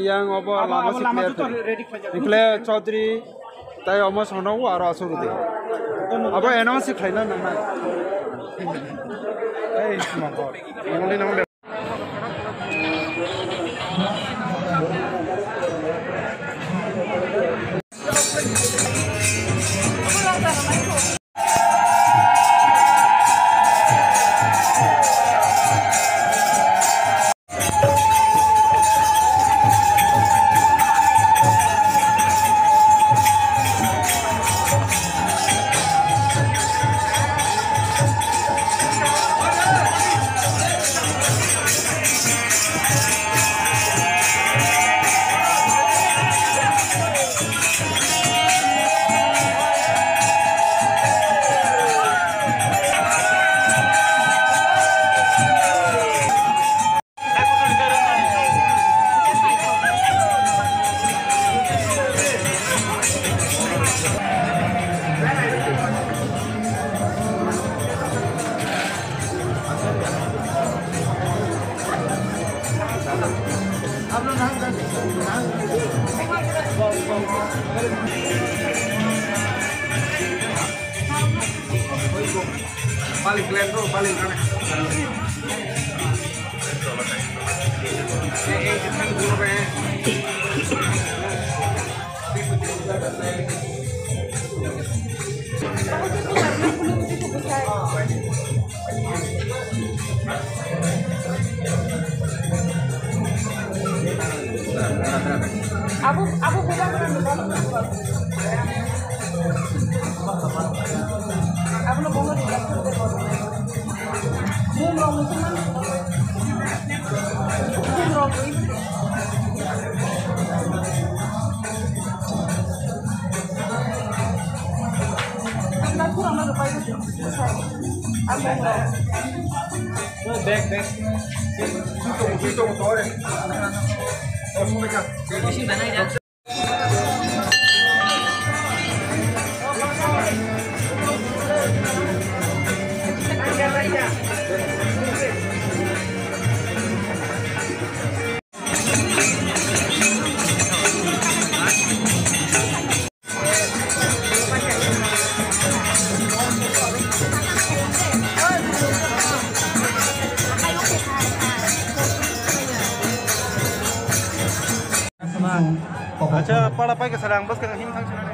yang apa lama sih clear Chaudhry tay almost hono aro asuru de apa announce khaina na ei mako only na Paling keren bro, paling aneh. Abu bukan Abu lo pongo di dapur de Mumro musuman. Mumro ini. Kita kurang ada apa itu? Abu mumro. Dek. Itu motor. Di sini mana ya? Acha para pa que sarang bas ka him thang chana.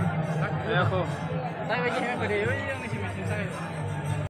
Saya begini, yang gede, yang di sini saya.